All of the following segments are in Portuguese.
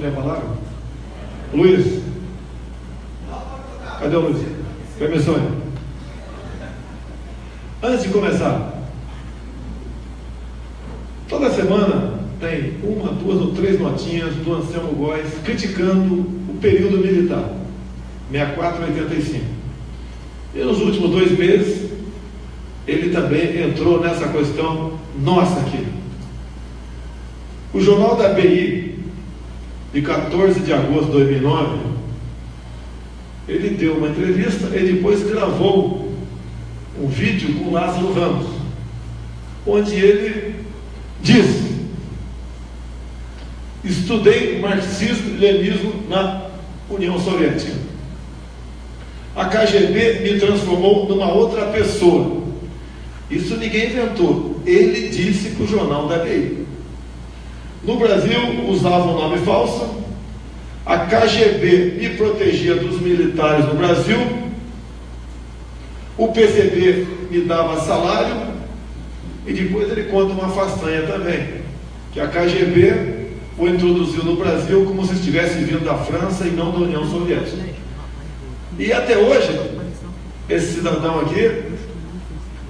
assumir a palavra? Luiz. Cadê o Luiz? Permissões. Antes de começar, toda semana tem uma, duas ou três notinhas do Anselmo Góes criticando o período militar, 64 e 85. E nos últimos 2 meses, ele também entrou nessa questão nossa aqui. O Jornal da BI, de 14 de agosto de 2009, ele deu uma entrevista e depois gravou um vídeo com Lázaro Ramos, onde ele diz: estudei marxismo e leninismo na União Soviética. A KGB me transformou numa outra pessoa. Isso ninguém inventou. Ele disse para o Jornal da BI. No Brasil, usava um nome falso. A KGB me protegia dos militares no Brasil. O PCB me dava salário. E depois ele conta uma façanha também, que a KGB o introduziu no Brasil como se estivesse vindo da França e não da União Soviética. E até hoje, esse cidadão aqui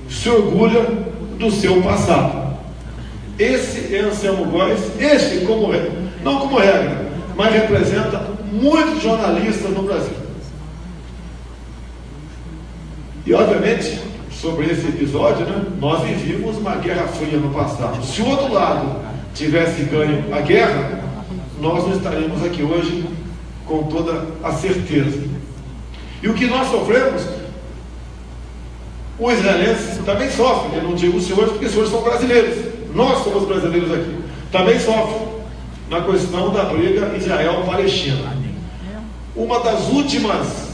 se orgulha do seu passado. Esse é Anselmo Góes, este não como regra, mas representa muitos jornalistas no Brasil. E obviamente, sobre esse episódio, nós vivíamos uma guerra fria no passado. Se o outro lado tivesse ganho a guerra, nós não estaríamos aqui hoje com toda a certeza. E o que nós sofremos, o israelense também sofre. Eu não digo os senhores, porque os senhores são brasileiros. Nós somos brasileiros aqui. Também sofre na questão da briga Israel-Palestina. Uma das últimas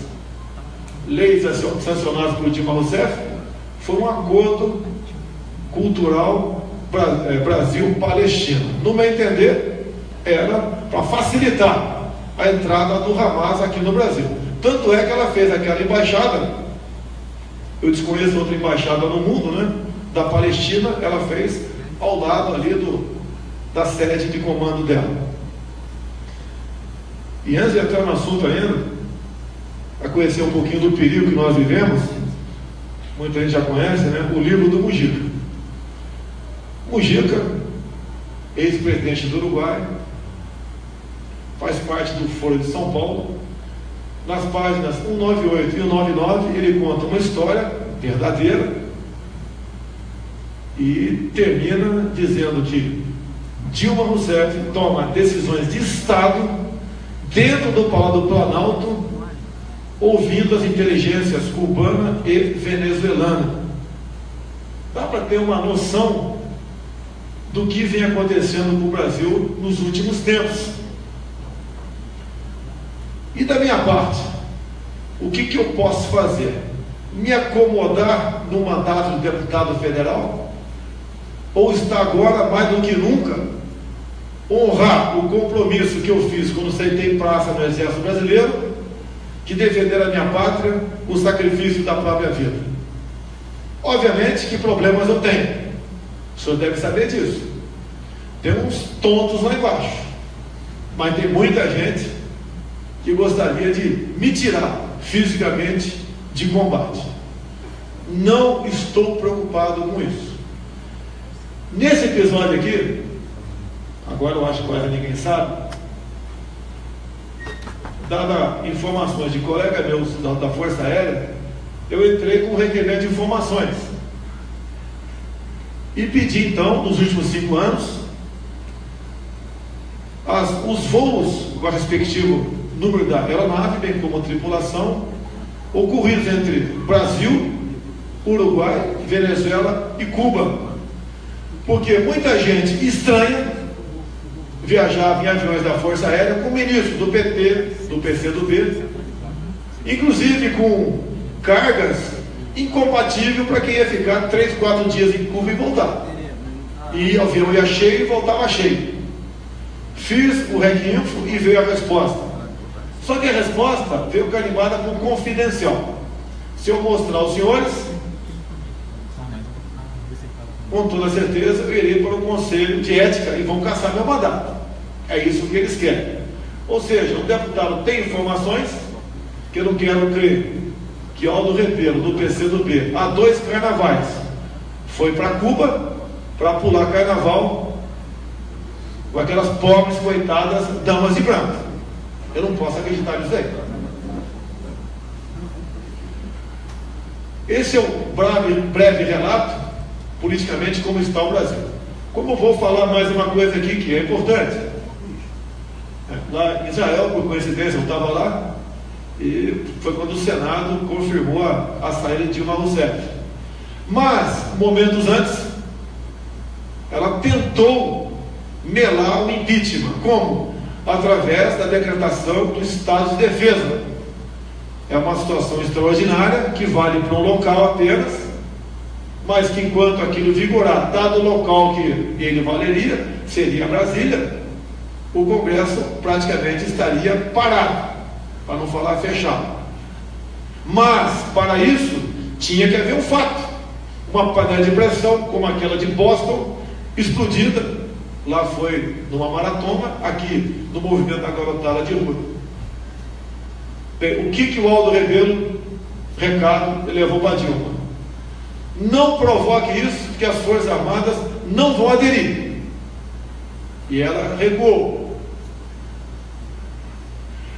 leis sancionadas por Dilma Rousseff foi um acordo cultural Brasil-Palestina. No meu entender, era para facilitar a entrada do Hamas aqui no Brasil. Tanto é que ela fez aquela embaixada, eu desconheço outra embaixada no mundo, da Palestina, ela fez ao lado ali da sede de comando dela. E antes de entrar no assunto ainda, a conhecer um pouquinho do perigo que nós vivemos, muita gente já conhece, o livro do Mujica. Mujica, ex-presidente do Uruguai, faz parte do Foro de São Paulo. Nas páginas 198 e 199, ele conta uma história verdadeira e termina dizendo que Dilma Rousseff toma decisões de Estado dentro do Palácio do Planalto, ouvindo as inteligências cubana e venezuelana. Dá para ter uma noção do que vem acontecendo no Brasil nos últimos tempos. E da minha parte, o que eu posso fazer? Me acomodar no mandato de deputado federal? Ou está agora, mais do que nunca, honrar o compromisso que eu fiz quando sentei praça no Exército Brasileiro, que defender a minha pátria, o sacrifício da própria vida? Obviamente que problemas eu tenho. O senhor deve saber disso. Tem uns tontos lá embaixo, mas tem muita gente que gostaria de me tirar fisicamente de combate. Não estou preocupado com isso. Nesse episódio aqui, agora eu acho que quase ninguém sabe, dada informações de colegas meus da Força Aérea, eu entrei com um requerimento de informações e pedi então, nos últimos 5 anos, os voos com o respectivo número da aeronave, bem como a tripulação, ocorridos entre Brasil, Uruguai, Venezuela e Cuba. Porque muita gente estranha viajava em aviões da Força Aérea com ministros do PT, do PCdoB, inclusive com cargas incompatíveis para quem ia ficar 3, 4 dias em Cuba e voltar. E o avião ia cheio e voltava cheio. Fiz o requinfo e veio a resposta. Só que a resposta veio carimbada com confidencial. Se eu mostrar aos senhores, com toda certeza eu irei para o Conselho de Ética e vão caçar meu mandato. É isso que eles querem. Ou seja, o deputado tem informações que eu não quero crer que Aldo Rebelo, do PCdoB, há 2 carnavais, foi para Cuba para pular carnaval com aquelas pobres, coitadas damas de branco. Eu não posso acreditar nisso aí. Esse é o breve relato, politicamente, como está o Brasil. Como eu vou falar mais uma coisa aqui que é importante. Lá em Israel, por coincidência, eu estava lá, e foi quando o Senado confirmou a saída de Dilma Rousseff. Mas, momentos antes, ela tentou melar o impeachment. Como? Através da decretação do estado de defesa. É uma situação extraordinária, que vale para um local apenas, mas que enquanto aquilo vigorar, dado o local que ele valeria, seria Brasília, o Congresso praticamente estaria parado, para não falar fechado. Mas, para isso, tinha que haver um fato. Uma panela de pressão, como aquela de Boston, explodida. Lá foi numa maratona, aqui no movimento da garotada de rua. Bem, o que o Aldo Rebelo, recado, levou para Dilma? Não provoque isso, porque as Forças Armadas não vão aderir. E ela recuou.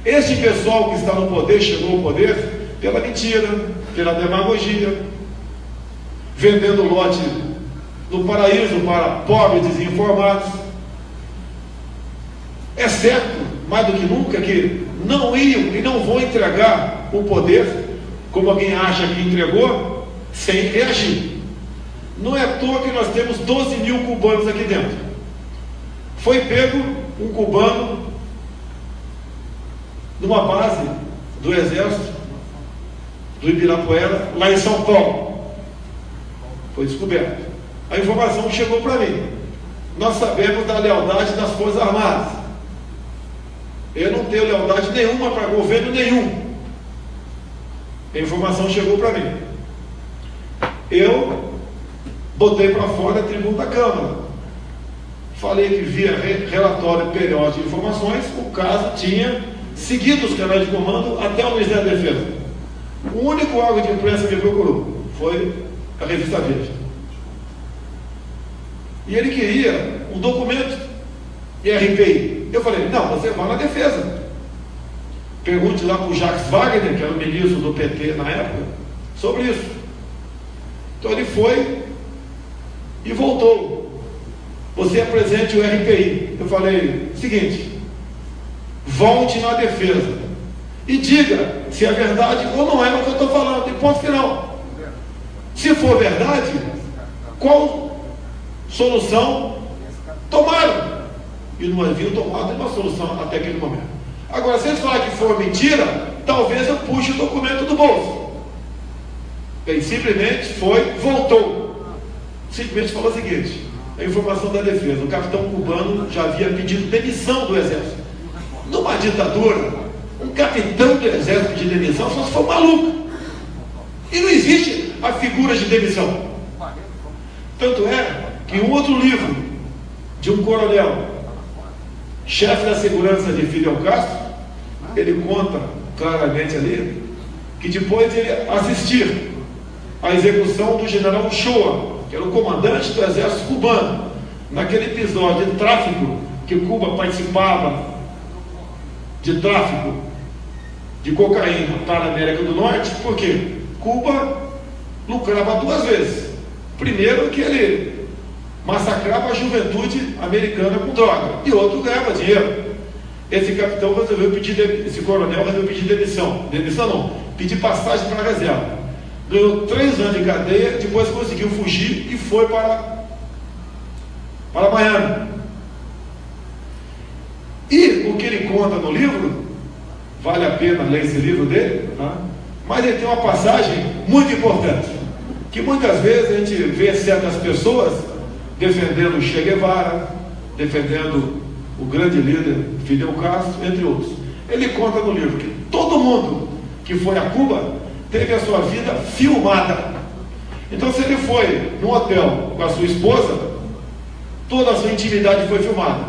Este pessoal que está no poder, chegou ao poder pela mentira, pela demagogia, vendendo lote no paraíso para pobres desinformados. É certo, mais do que nunca, que não iam e não vão entregar o poder, como alguém acha que entregou, sem reagir. Não é à toa que nós temos 12 mil cubanos aqui dentro. Foi pego um cubano numa base do Exército do Ibirapuera, lá em São Paulo. Foi descoberto. A informação chegou para mim. Nós sabemos da lealdade das Forças Armadas. Eu não tenho lealdade nenhuma para governo nenhum. A informação chegou para mim. Eu botei para fora a tribuna da Câmara. Falei que via relatório periódico de informações, o caso tinha seguido os canais de comando até o Ministério da Defesa. O único órgão de imprensa que me procurou foi a revista Veja. E ele queria um documento de RPI. Eu falei, não, você vai na defesa. Pergunte lá para o Jacques Wagner, que era o ministro do PT na época, sobre isso. Então ele foi e voltou. Você apresente o RPI. Eu falei, seguinte, volte na defesa e diga se é verdade ou não é o que eu estou falando, e ponto final. Se for verdade, qual solução tomaram? E não haviam tomado nenhuma solução até aquele momento. Agora, se eles falarem que for mentira, talvez eu puxe o documento do bolso. Ele simplesmente foi, voltou. Simplesmente falou o seguinte: a informação da defesa, o capitão cubano já havia pedido demissão do Exército. Numa ditadura, um capitão do Exército pedir demissão só se for maluco. E não existe a figura de demissão. Tanto é que um outro livro de um coronel, chefe da segurança de Fidel Castro, ele conta claramente ali que depois de assistir à execução do general Ochoa, que era o comandante do exército cubano, naquele episódio de tráfico, que Cuba participava de tráfico de cocaína para a América do Norte, porque Cuba lucrava duas vezes. Primeiro, que ele massacrava a juventude americana com droga, e outro ganhava dinheiro. Esse capitão resolveu pedir, esse coronel resolveu pedir demissão. Demissão não, pedir passagem para a reserva. Ganhou 3 anos de cadeia, depois conseguiu fugir e foi para Miami. E o que ele conta no livro, vale a pena ler esse livro dele, tá? Mas ele tem uma passagem muito importante, que muitas vezes a gente vê certas pessoas defendendo Che Guevara, defendendo o grande líder Fidel Castro, entre outros. Ele conta no livro que todo mundo que foi a Cuba teve a sua vida filmada. Então, se ele foi no hotel com a sua esposa, toda a sua intimidade foi filmada.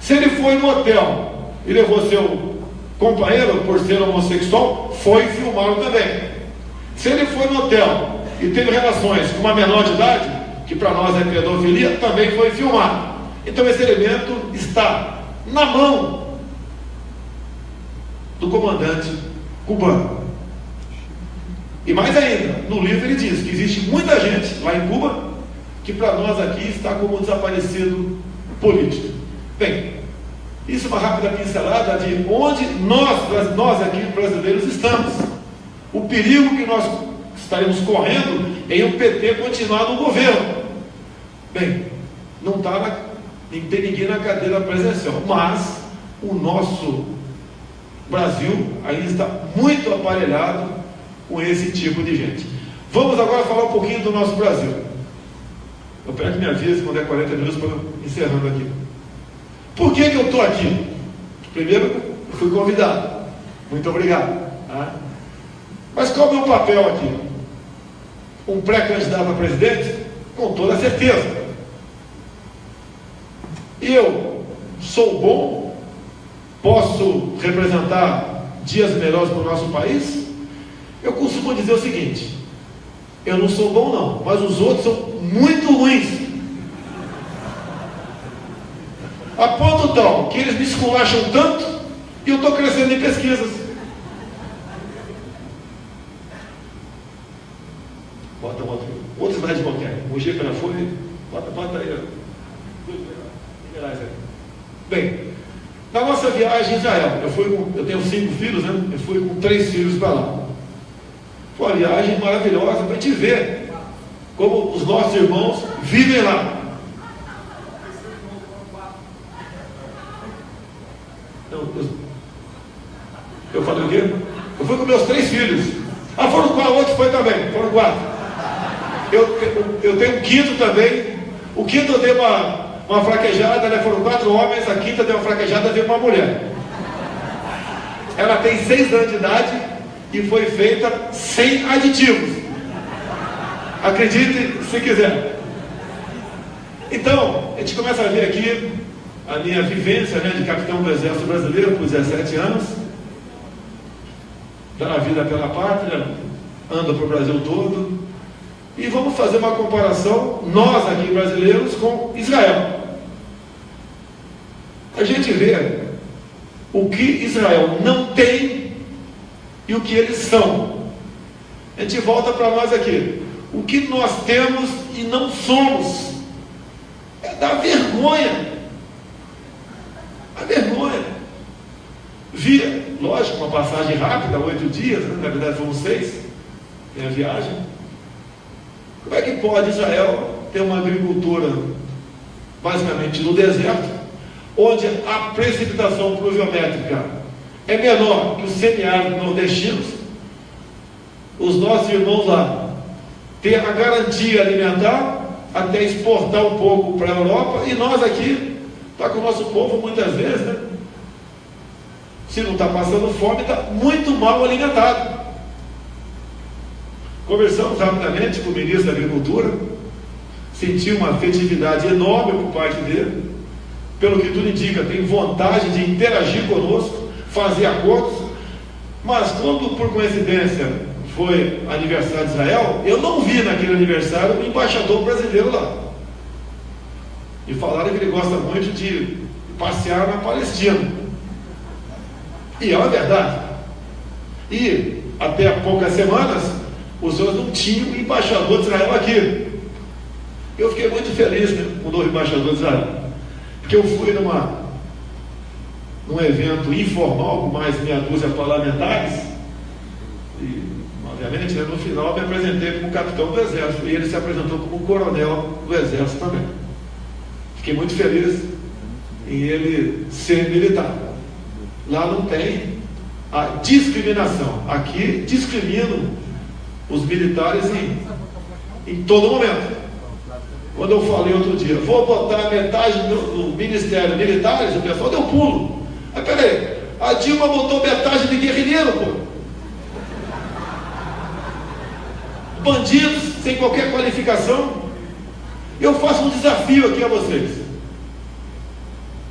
Se ele foi no hotel e levou seu companheiro, por ser homossexual, foi filmá-lo também. Se ele foi no hotel e teve relações com uma menor de idade, que para nós é pedofilia, também foi filmado. Então esse elemento está na mão do comandante cubano. E mais ainda, no livro ele diz que existe muita gente lá em Cuba que para nós aqui está como desaparecido político. Bem, isso é uma rápida pincelada de onde nós aqui brasileiros estamos. O perigo que nós estaremos correndo em o PT continuar no governo. Bem, não tem ninguém na cadeira presidencial, mas o nosso Brasil ainda está muito aparelhado com esse tipo de gente. Vamos agora falar um pouquinho do nosso Brasil. Eu peço que me avise quando é 40 minutos para eu encerrando aqui. Por que eu estou aqui? Primeiro, eu fui convidado. Muito obrigado. Tá? Mas qual é o meu papel aqui? Um pré-candidato a presidente? Com toda certeza. Eu sou bom? Posso representar dias melhores para o nosso país? Eu costumo dizer o seguinte: eu não sou bom não, mas os outros são muito ruins. A ponto tal que eles me esculacham tanto e eu estou crescendo em pesquisas. Bota outro slide qualquer. O G já foi. Bota aí. Bem, na nossa viagem a Israel, eu tenho 5 filhos, né? Eu fui com 3 filhos para lá. Foi uma viagem maravilhosa para a gente ver como os nossos irmãos vivem lá. Eu falei o quê? Eu fui com meus 3 filhos. Foram 4, o outro foi também. Foram 4. Eu tenho um quinto também. O quinto eu dei uma fraquejada, né? Foram 4 homens, a quinta deu uma fraquejada, veio uma mulher. Ela tem 6 anos de idade e foi feita sem aditivos. Acredite se quiser. Então, a gente começa a ver aqui a minha vivência, né, de capitão do Exército Brasileiro por 17 anos. Dá a vida pela pátria, anda para o Brasil todo. E vamos fazer uma comparação, nós aqui brasileiros, com Israel. A gente vê o que Israel não tem e o que eles são. A gente volta para nós aqui. O que nós temos e não somos. É da vergonha. A vergonha. Vi, lógico, uma passagem rápida, 8 dias, né? Na verdade foram 6, tem a viagem. Como é que pode Israel ter uma agricultura basicamente no deserto, onde a precipitação pluviométrica é menor que os semiáridos nordestinos? Os nossos irmãos lá têm a garantia alimentar, até exportar um pouco para a Europa, e nós aqui, está com o nosso povo muitas vezes, né? Se não está passando fome, está muito mal alimentado. Conversamos rapidamente com o ministro da Agricultura, senti uma afetividade enorme por parte dele, pelo que tudo indica, tem vontade de interagir conosco, fazer acordos, mas quando por coincidência foi aniversário de Israel, eu não vi naquele aniversário o embaixador brasileiro lá. E falaram que ele gosta muito de passear na Palestina. E é uma verdade. E até há poucas semanas os senhores não tinham embaixador de Israel aqui. Eu fiquei muito feliz, né, com o novo embaixador de Israel, porque eu fui num evento informal com mais meia dúzia de parlamentares e, obviamente, né, no final me apresentei como capitão do Exército e ele se apresentou como coronel do Exército também. Fiquei muito feliz em ele ser militar. Lá não tem a discriminação. Aqui discriminam os militares em todo momento. Quando eu falei outro dia, vou botar metade do Ministério Militares, o pessoal deu pulo. Mas peraí, a Dilma botou metade de guerrilheiro, pô. Bandidos sem qualquer qualificação. Eu faço um desafio aqui a vocês.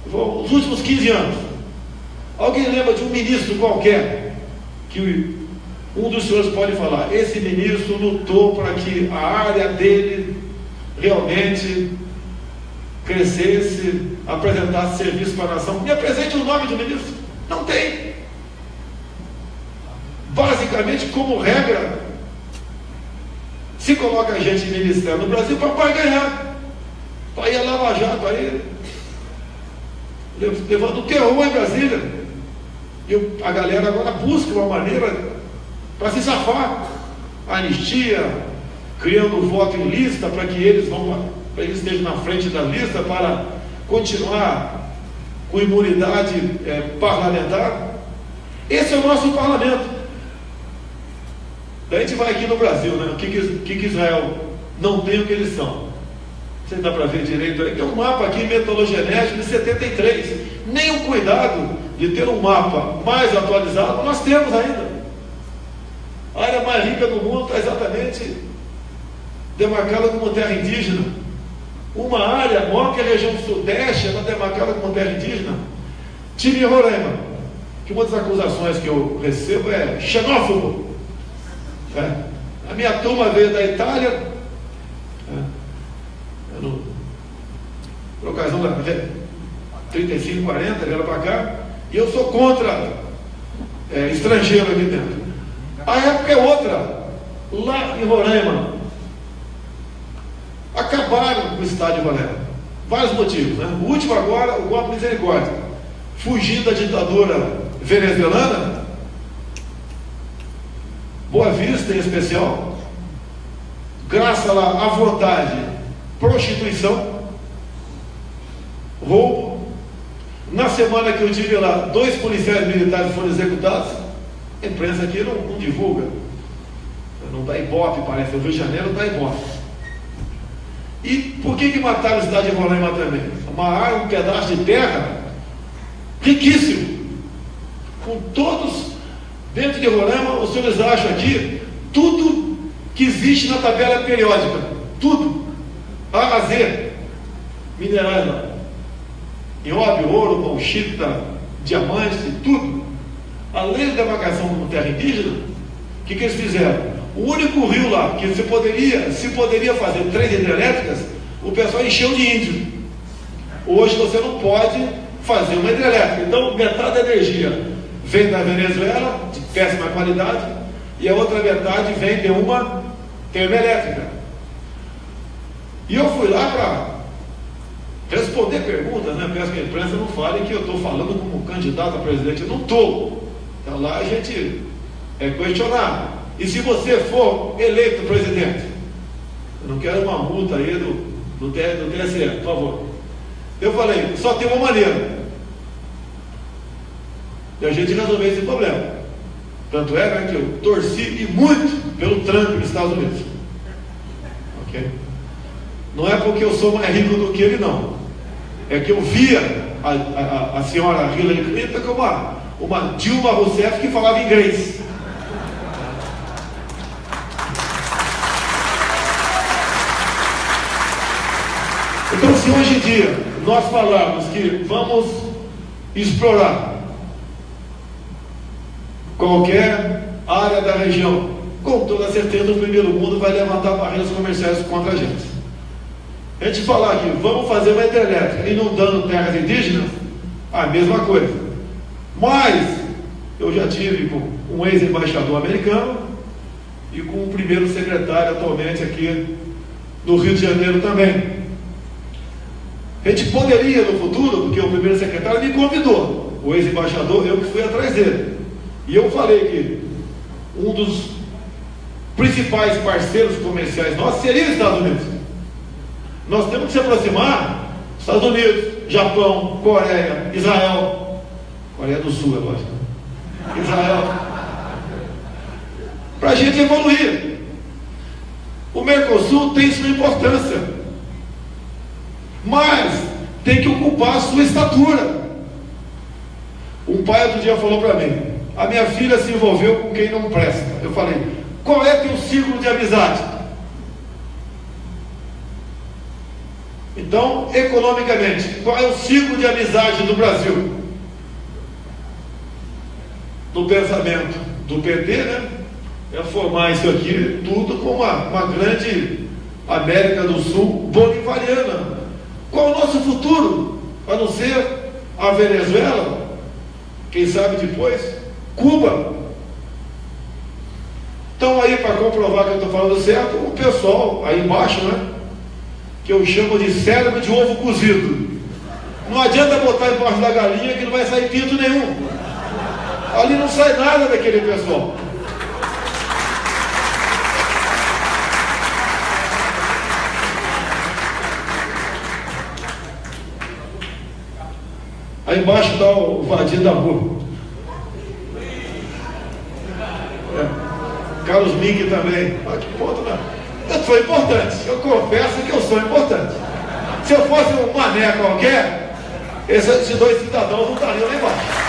Os últimos 15 anos, Alguém lembra de um ministro qualquer que um dos senhores pode falar, esse ministro lutou para que a área dele realmente crescesse, apresentasse serviço para a nação? Me apresente o nome do ministro. Não tem. Basicamente, como regra, se coloca a gente em ministério no Brasil para ganhar, para ir a Lava Jato, para ir levando terror em Brasília. E a galera agora busca uma maneira para se safar. Anistia, criando voto em lista para que eles estejam na frente da lista para continuar com imunidade parlamentar. Esse é o nosso parlamento. Daí a gente vai aqui no Brasil, né? O que Israel não tem, o que eles são. Você dá para ver direito aí. Tem um mapa aqui metodologénético de 73. Nem o cuidado de ter um mapa mais atualizado nós temos ainda. A área mais rica do mundo está exatamente demarcada como terra indígena. Uma área maior que a região sudeste, ela é demarcada como terra indígena. Tive em Roraima, que uma das acusações que eu recebo é xenófobo. A minha turma veio da Itália, por ocasião da 35, 40, vieram para cá, e eu sou contra estrangeiro aqui dentro. A época é outra. Lá em Roraima, acabaram com o estádio de Roraima. Vários motivos, né? O último agora, o golpe de misericórdia. Fugindo da ditadura venezuelana, Boa Vista em especial, graça lá à vontade, prostituição, roubo. Na semana que eu tive lá, 2 policiais militares foram executados. A imprensa aqui não divulga, não dá ibope, parece. O Rio de Janeiro dá ibope. E por que mataram a cidade de Roraima também? Um pedaço de terra riquíssimo, com todos dentro de Roraima. Os senhores acham aqui tudo que existe na tabela periódica, tudo A a Z, minerais lá, nióbio, ouro, bauxita, diamante, tudo. Além da demarcação como terra indígena, o que eles fizeram? O único rio lá que se poderia fazer 3 hidrelétricas, o pessoal encheu de índio. Hoje você não pode fazer uma hidrelétrica. Então metade da energia vem da Venezuela, de péssima qualidade, e a outra metade vem de uma termoelétrica. E eu fui lá para responder perguntas, né? Peço que a imprensa não fale que eu estou falando como candidato a presidente. Eu não estou. Então lá a gente é questionado. E se você for eleito presidente, eu não quero uma multa aí do TSE, por favor. Eu falei, só tem uma maneira de a gente resolver esse problema. Tanto é, né, que eu torci e muito pelo Trump nos Estados Unidos. Ok? Não é porque eu sou mais rico do que ele, não. É que eu via a senhora Hillary Clinton como uma Dilma Rousseff que falava inglês. Então, se hoje em dia nós falarmos que vamos explorar qualquer área da região, com toda certeza o primeiro mundo vai levantar barreiras comerciais contra a gente. A gente falar que vamos fazer uma hidrelétrica inundando terras indígenas, a mesma coisa. Mas eu já tive com um ex-embaixador americano e com o primeiro secretário atualmente aqui no Rio de Janeiro também. A gente poderia no futuro, porque o primeiro secretário me convidou, o ex-embaixador, eu que fui atrás dele. E eu falei que um dos principais parceiros comerciais nossos seria os Estados Unidos. Nós temos que se aproximar dos Estados Unidos, Japão, Coreia, Israel. Coreia do Sul, é lógico. Israel. Para a gente evoluir. O Mercosul tem sua importância, mas tem que ocupar a sua estatura. Um pai outro dia falou para mim: a minha filha se envolveu com quem não presta. Eu falei: qual é teu ciclo de amizade? Então, economicamente, qual é o ciclo de amizade do Brasil? do pensamento do PT, né? É formar isso aqui tudo com uma grande América do Sul bolivariana. Qual é o nosso futuro? A não ser a Venezuela, quem sabe depois, Cuba. Então aí, para comprovar que eu estou falando certo, o pessoal aí embaixo, né, que eu chamo de cérebro de ovo cozido. Não adianta botar embaixo da galinha que não vai sair pinto nenhum. Ali não sai nada daquele pessoal. Aí embaixo está o vadio da rua. Carlos Ming também. Ah, que ponto, né? Eu sou importante. Eu confesso que eu sou importante. Se eu fosse um mané qualquer, esses dois cidadãos não estariam lá embaixo.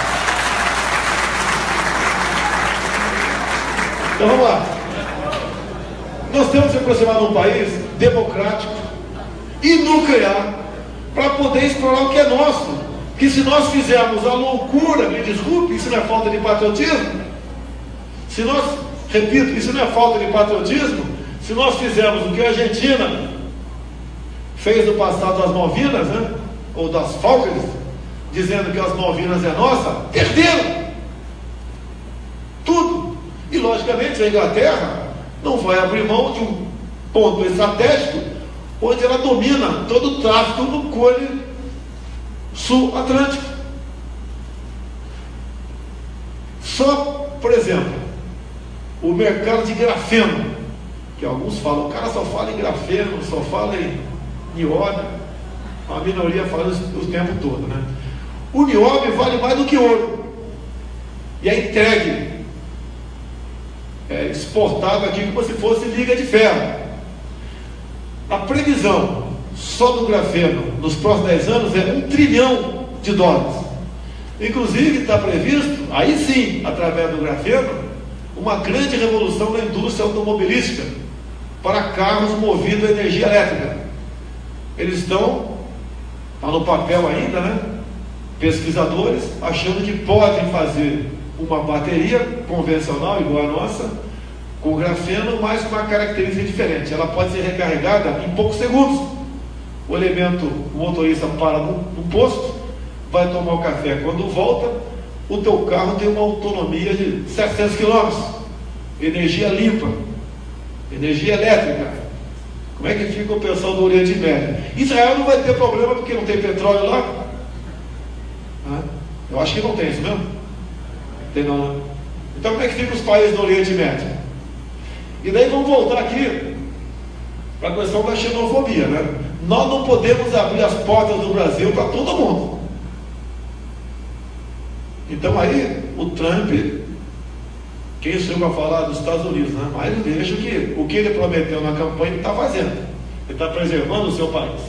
Então vamos lá. Nós temos que se aproximar de um país democrático e nuclear para poder explorar o que é nosso. Que se nós fizermos a loucura, me desculpe, isso não é falta de patriotismo. Se nós, repito, isso não é falta de patriotismo. Se nós fizermos o que a Argentina fez no passado das Malvinas, né? Ou das Falklands, dizendo que as Malvinas é nossa, perderam tudo. E logicamente a Inglaterra não vai abrir mão de um ponto estratégico onde ela domina todo o tráfico no cone sul-atlântico. Só, por exemplo, o mercado de grafeno, que alguns falam, o cara só fala em grafeno, só fala em nióbio, a minoria fala o tempo todo, né? O nióbio vale mais do que ouro, e é entregue, exportado aqui como se fosse liga de ferro. A previsão só do grafeno nos próximos 10 anos é $1 trilhão. Inclusive está previsto, aí sim, através do grafeno, uma grande revolução na indústria automobilística para carros movidos a energia elétrica. Eles estão, está no papel ainda, né? Pesquisadores achando que podem fazer uma bateria convencional igual a nossa, com grafeno, mas com uma característica diferente. Ela pode ser recarregada em poucos segundos. O elemento, o motorista para no posto, vai tomar o café. Quando volta, o teu carro tem uma autonomia de 700 km. Energia limpa, energia elétrica. Como é que fica o pessoal do Oriente Médio? Israel não vai ter problema porque não tem petróleo lá. Eu acho que não tem isso mesmo. Tem não, né? Então como é que fica os países do Oriente Médio? E daí vamos voltar aqui para a questão da xenofobia, né? Nós não podemos abrir as portas do Brasil para todo mundo. Então aí o Trump, quem sou eu para falar dos Estados Unidos, né? Mas eu vejo que o que ele prometeu na campanha ele está fazendo. Ele está preservando o seu país.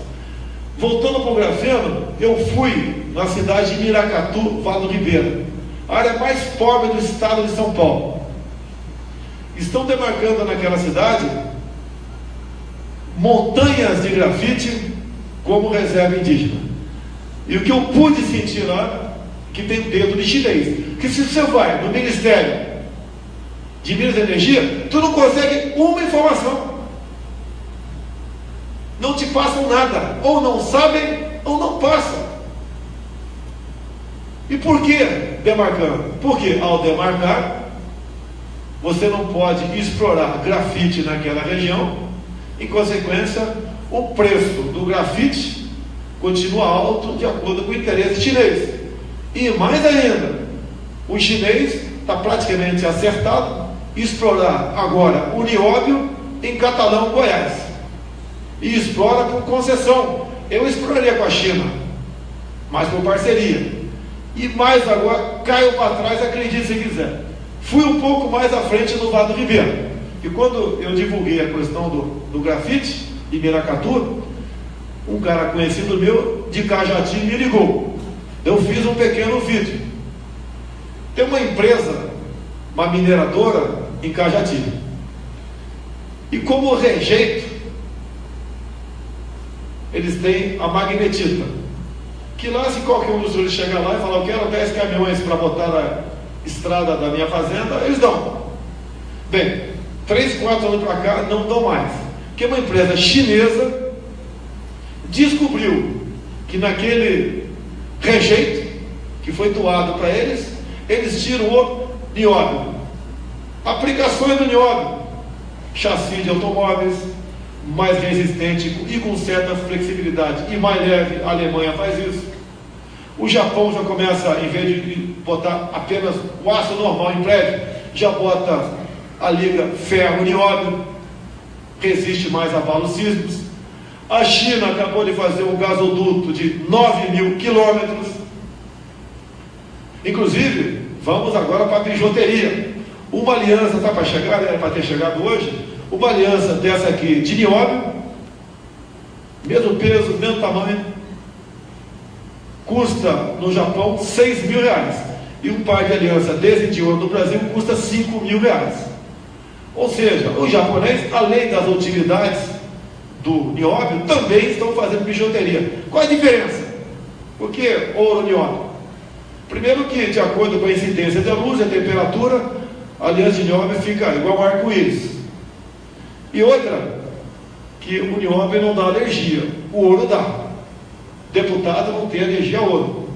Voltando para o grafeno, eu fui na cidade de Miracatu, Vale do Ribeira, a área mais pobre do estado de São Paulo. Estão demarcando naquela cidade montanhas de grafite como reserva indígena. E o que eu pude sentir lá, que tem dedo de chinês. Que se você vai no Ministério de Minas e Energia, tu não consegue uma informação. Não te passam nada. Ou não sabem, ou não passam. E por que demarcando? Porque ao demarcar, você não pode explorar grafite naquela região. Em consequência, o preço do grafite continua alto de acordo com o interesse chinês. E mais ainda, o chinês está praticamente acertado em explorar agora o nióbio em Catalão, Goiás. E explora por concessão. Eu exploraria com a China, mas por parceria. E mais agora, caio para trás, acredite se quiser. Fui um pouco mais à frente no Vale do Ribeira. E quando eu divulguei a questão do grafite de Miracatu, um cara conhecido meu de Cajati me ligou. Eu fiz um pequeno vídeo. Tem uma empresa, uma mineradora em Cajati. E como rejeito, eles têm a magnetita. Que lá, se qualquer um dos senhores chegar lá e falar, eu quero 10 caminhões para botar estrada da minha fazenda, eles dão. Bem, 3, 4 anos para cá não dão mais, porque uma empresa chinesa descobriu que naquele rejeito que foi doado para eles, eles tiram o nióbio. Aplicações do nióbio: chassi de automóveis mais resistente e com certa flexibilidade e mais leve. A Alemanha faz isso. O Japão já começa, em vez de botar apenas o aço normal em prédio, já bota a liga ferro nióbio, resiste mais a abalos sísmicos. A China acabou de fazer um gasoduto de 9.000 quilômetros. Inclusive, vamos agora para a bijuteria. Uma aliança está para chegar, era para ter chegado hoje. Uma aliança dessa aqui de nióbio, mesmo peso, mesmo tamanho, custa no Japão R$6.000. E um par de aliança desse de ouro no Brasil custa R$5.000. Ou seja, os japoneses, além das utilidades do nióbio, também estão fazendo bijuteria. Qual a diferença? Por que ouro nióbio? Primeiro que, de acordo com a incidência da luz e a temperatura, a aliança de nióbio fica igual um arco-íris. E outra, que o nióbio não dá alergia, o ouro dá. Deputado não tem alergia a ouro.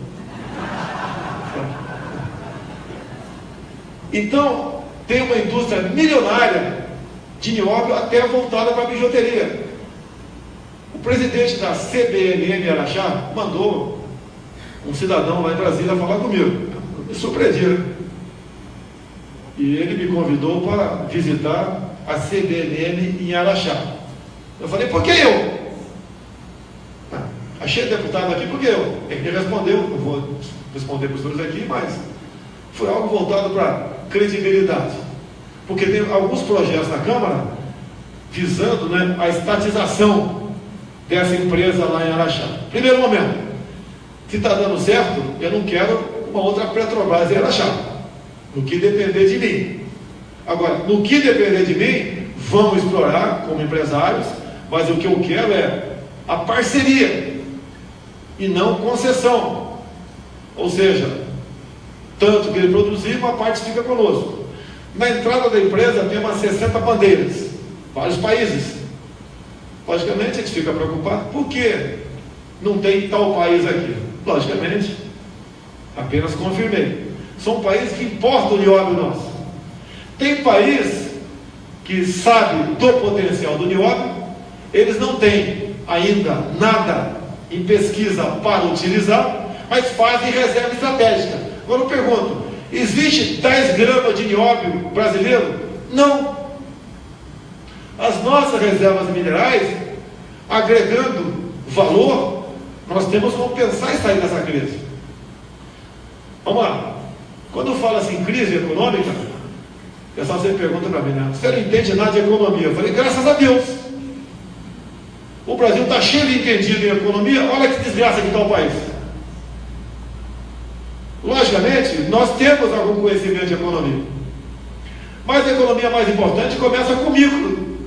Então, tem uma indústria milionária de nióbio até voltada para a bijuteria. O presidente da CBMM Araxá mandou um cidadão lá em Brasília falar comigo. Eu me surpreendi, né? E ele me convidou para visitar a CBMM em Araxá. Eu falei: por que eu? Achei deputado aqui, por que eu? Ele respondeu, eu vou responder para os senhores aqui, mas foi algo voltado para credibilidade. Porque tem alguns projetos na Câmara visando, né, a estatização dessa empresa lá em Araxá. Primeiro momento, se está dando certo, eu não quero uma outra Petrobras em Araxá, no que depender de mim. Agora, no que depender de mim, vamos explorar como empresários, mas o que eu quero é a parceria e não concessão. Ou seja, tanto que ele produzir, uma parte fica conosco. Na entrada da empresa tem umas 60 bandeiras, vários países. Logicamente a gente fica preocupado, por que não tem tal país aqui? Logicamente, apenas confirmei. São países que importam o nióbio nosso. Tem país que sabe do potencial do nióbio, eles não têm ainda nada em pesquisa para utilizar, mas fazem reserva estratégica. Agora eu pergunto: existe 10 gramas de nióbio brasileiro? Não. As nossas reservas minerais, agregando valor, nós temos como pensar em sair dessa crise. Vamos lá. Quando eu falo assim, crise econômica, o pessoal sempre pergunta para mim, né? Você não entende nada de economia? Eu falei: graças a Deus. O Brasil está cheio de entendido em economia, olha que desgraça que está o país. Logicamente, nós temos algum conhecimento de economia. Mas a economia mais importante começa com o micro.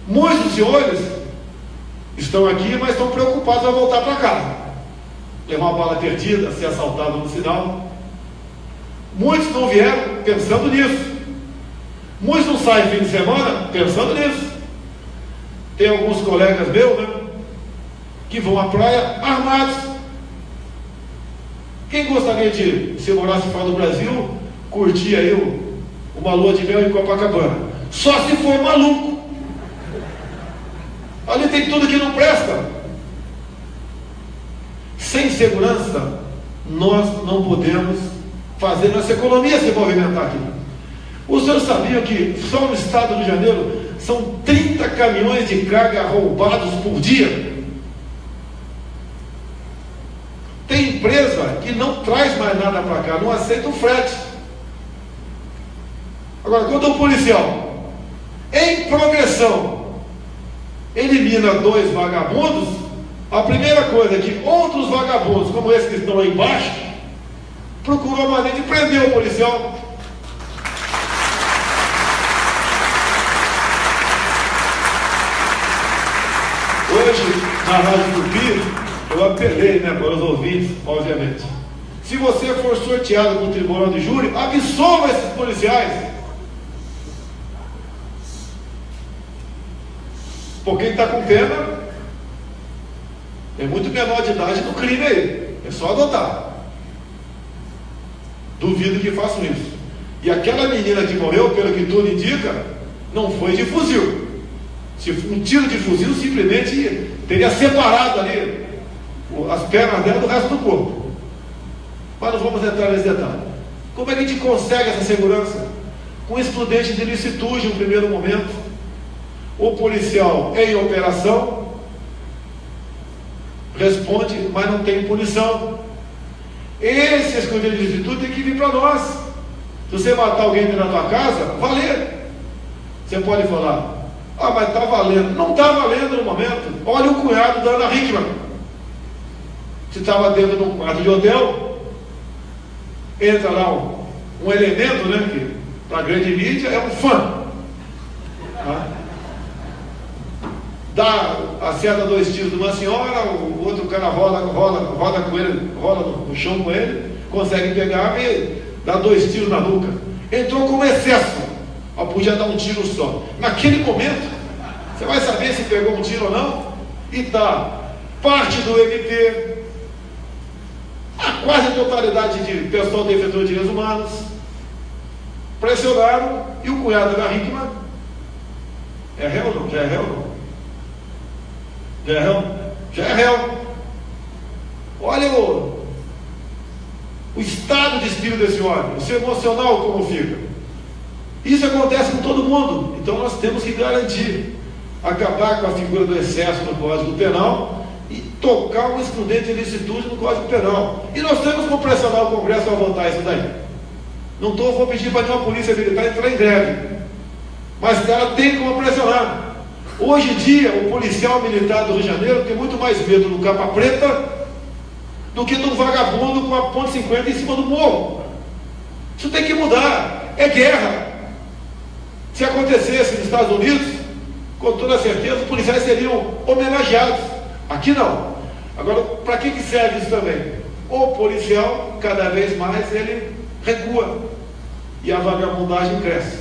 Muitos dos senhores estão aqui, mas estão preocupados a voltar para casa. Levar uma bala perdida, ser assaltado no sinal. Muitos não vieram pensando nisso. Muitos não saem fim de semana pensando nisso. Tem alguns colegas meus, né, que vão à praia armados. Quem gostaria de, se morasse fora do Brasil, curtir aí uma lua de mel em Copacabana? Só se for maluco. Ali tem tudo que não presta. Sem segurança, nós não podemos fazer nossa economia se movimentar aqui. Os senhores sabiam que só no estado do Rio de Janeiro são 30 caminhões de carga roubados por dia? Tem empresa que não traz mais nada para cá, não aceita o frete. Agora, quando o policial, em progressão, elimina 2 vagabundos, a primeira coisa é que outros vagabundos, como esses que estão aí embaixo, procuram a maneira de prender o policial. Hoje, na Rádio Tupi, eu apelei, né, para os ouvintes, obviamente. Se você for sorteado no tribunal de júri, absolva esses policiais. Porque quem está com pena é muito menor de idade no crime aí. É só adotar. Duvido que façam isso. E aquela menina que morreu, pelo que tudo indica, não foi de fuzil. Se um tiro de fuzil, simplesmente teria separado ali as pernas dela do resto do corpo. Mas não vamos entrar nesse detalhe. Como é que a gente consegue essa segurança? Com excludente de licitude, no primeiro momento. O policial em operação responde, mas não tem punição. Esse excludente de licitude tem que vir para nós. Se você matar alguém dentro da tua casa, valer. Você pode falar, mas está valendo. Não está valendo no momento. Olha o cunhado da Ana Hickman. Se estava dentro de um quarto de hotel, entra lá um elemento, né, que para a grande mídia é um fã. Tá? Acerta 2 tiros de uma senhora, o outro cara rola com ele, rola no chão com ele, consegue pegar e dá 2 tiros na nuca. Entrou com excesso. Podia dar um tiro só. Naquele momento, você vai saber se pegou um tiro ou não. E tá parte do MP, a quase totalidade de pessoal defensor de direitos humanos, pressionaram, e o cunhado da Hickman é réu ou não? Já é réu ou não? Já é réu? Já é réu. Olha o estado de espírito desse homem, o seu emocional como fica. Isso acontece com todo mundo. Então nós temos que garantir, acabar com a figura do excesso no Código Penal e tocar um excludente de ilicitude no Código Penal. E nós temos como pressionar o Congresso a votar isso daí. Não vou pedir para nenhuma polícia militar entrar em greve, mas ela tem como pressionar. Hoje em dia, o policial militar do Rio de Janeiro tem muito mais medo do capa preta do que do vagabundo com a ponte 50 em cima do morro. Isso tem que mudar. É guerra. Se acontecesse nos Estados Unidos, com toda certeza, os policiais seriam homenageados. Aqui não. Agora, para que serve isso também? O policial, cada vez mais, ele recua. E a vagabundagem cresce.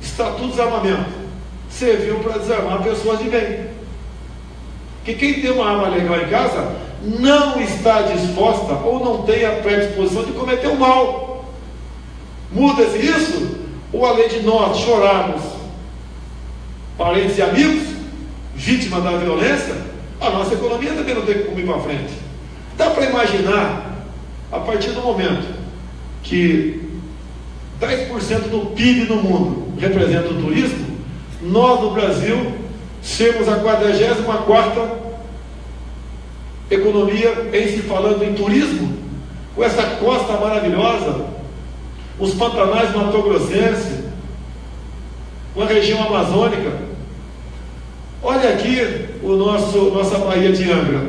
Estatuto de desarmamento serviu para desarmar pessoas de bem. Que quem tem uma arma legal em casa não está disposta ou não tem a predisposição de cometer o mal. Muda-se isso, ou além de nós chorarmos, parentes e amigos, vítimas da violência, a nossa economia também não tem como ir para frente. Dá para imaginar, a partir do momento que 10% do PIB no mundo representa o turismo, nós no Brasil sermos a 44ª economia em se falando em turismo, com essa costa maravilhosa, os pantanais mato-grossenses, com a região amazônica. Olha aqui nossa Baía de Angra,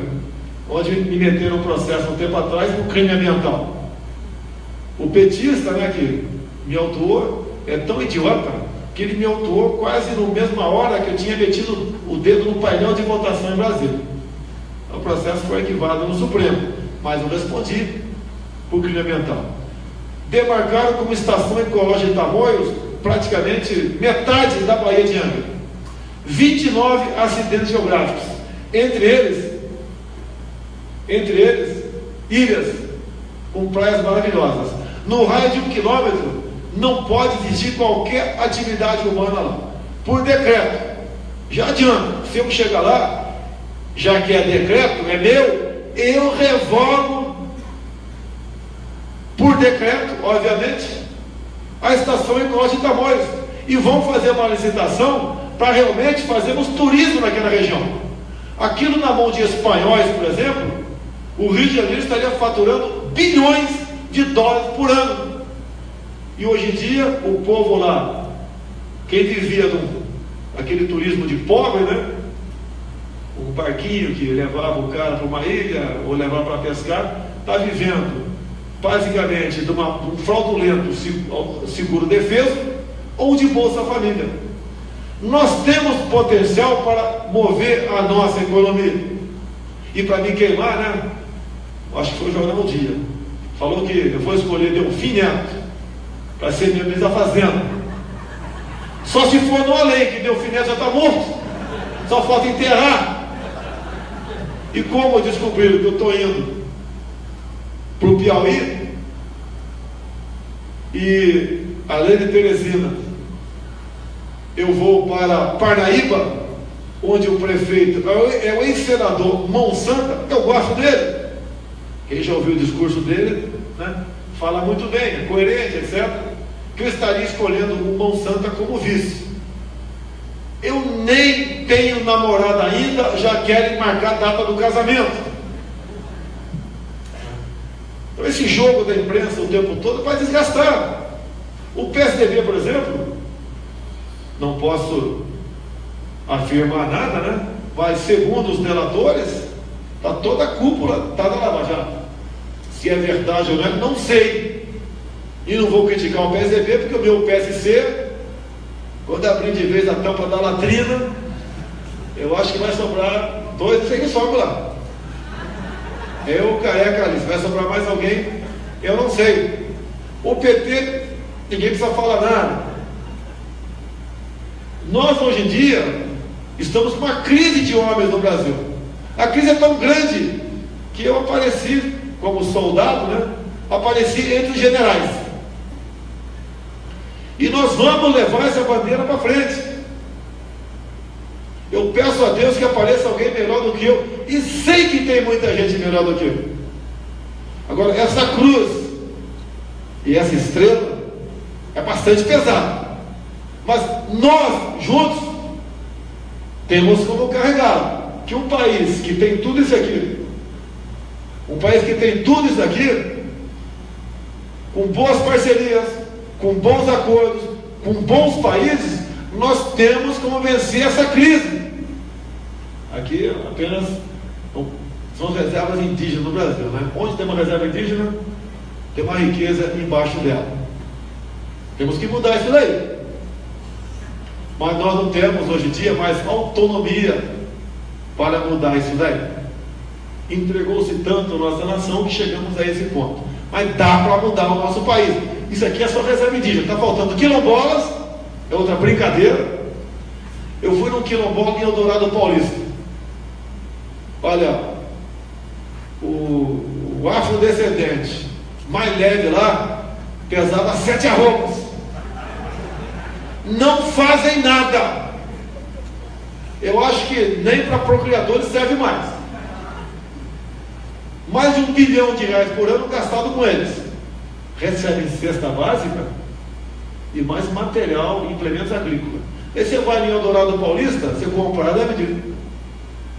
onde me meteram um processo um tempo atrás por crime ambiental. O petista, né, que me autuou, é tão idiota que ele me autuou quase na mesma hora que eu tinha metido o dedo no painel de votação em Brasília. O processo foi arquivado no Supremo, mas eu respondi por crime ambiental. Demarcaram como estação ecológica de Tamoios praticamente metade da Baía de Angra. 29 acidentes geográficos, entre eles ilhas com praias maravilhosas. No raio de 1 quilômetro não pode existir qualquer atividade humana lá, por decreto. Já adianta, se eu chegar lá, já que é decreto, é meu, eu revogo por decreto, obviamente, a estação ecológica de Tamoios, e vão fazer uma licitação para realmente fazermos turismo naquela região. Aquilo na mão de espanhóis, por exemplo, o Rio de Janeiro estaria faturando bilhões de dólares por ano. E hoje em dia, o povo lá, quem vivia aquele turismo de pobre, né? Um barquinho que levava o cara para uma ilha ou levava para pescar, está vivendo basicamente de um fraudulento seguro defeso ou de Bolsa Família. Nós temos potencial para mover a nossa economia. E para me queimar, né? Acho que foi o Jornal do Dia. falou que eu vou escolher Delfim Neto para ser meu ministro da Fazenda. Só se for numa lei, que Delfim Neto já está morto, só falta enterrar. E como descobriram que eu estou indo para o Piauí, e além de Teresina, eu vou para Parnaíba, onde o prefeito é o ex-senador Mão Santa, que eu gosto dele. Quem já ouviu o discurso dele, né, fala muito bem, é coerente, etc. Que eu estaria escolhendo o Mão Santa como vice. Eu nem tenho namorada ainda, já querem marcar a data do casamento. Então esse jogo da imprensa o tempo todo vai desgastar. O PSDB, por exemplo, não posso afirmar nada, né? Mas segundo os delatores, está toda a cúpula, está na Lava Jato. Se é verdade ou não, não sei. E não vou criticar o PSDB, porque o meu PSC, quando abrir de vez a tampa da latrina, eu acho que vai sobrar dois, não sei quem sobe lá. Eu, Careca, Alice, vai sobrar mais alguém? Eu não sei. O PT, ninguém precisa falar nada. Nós, hoje em dia, estamos com uma crise de homens no Brasil. A crise é tão grande que eu apareci como soldado, né? Apareci entre os generais. E nós vamos levar essa bandeira para frente. Eu peço a Deus que apareça alguém melhor do que eu. E sei que tem muita gente melhor do que eu. Agora, essa cruz e essa estrela é bastante pesada. Mas nós, juntos, temos como carregar que um país que tem tudo isso aqui, um país que tem tudo isso aqui, com boas parcerias, com bons acordos, com bons países, nós temos como vencer essa crise. Aqui apenas são reservas indígenas no Brasil, né? Onde tem uma reserva indígena, tem uma riqueza embaixo dela. Temos que mudar isso daí. Mas nós não temos hoje em dia mais autonomia para mudar isso daí. Entregou-se tanto a nossa nação que chegamos a esse ponto. Mas dá para mudar o nosso país. Isso aqui é só reserva indígena. Está faltando quilombolas, é outra brincadeira. Eu fui num quilombola em Eldorado Paulista. Olha, o afrodescendente mais leve lá pesava 7 arrobas. Não fazem nada. Eu acho que nem para procriadores serve mais. Mais de R$1 bilhão por ano gastado com eles. Recebem cesta básica e mais material e implementos agrícolas. E você vai em Eldorado Paulista, você compra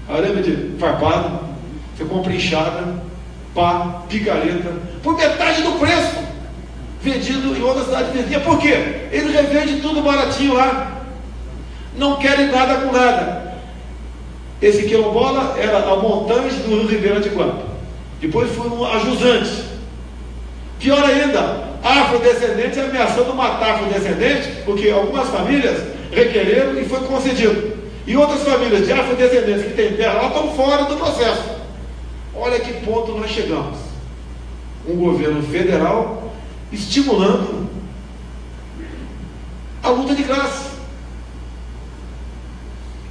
arame de farpado, você compra enxada, pá, picareta, por metade do preço, vendido em outra cidade vizinha. Por quê? Eles revendem tudo baratinho lá, não querem nada com nada. Esse quilombola era a montanha do Rio Ribeira de Guampa. Depois foi a jusante. Pior ainda, afrodescendente ameaçando matar afrodescendente, porque algumas famílias requereram e foi concedido. E outras famílias de afrodescendentes que têm terra lá estão fora do processo. Olha que ponto nós chegamos. Um governo federal estimulando a luta de classe.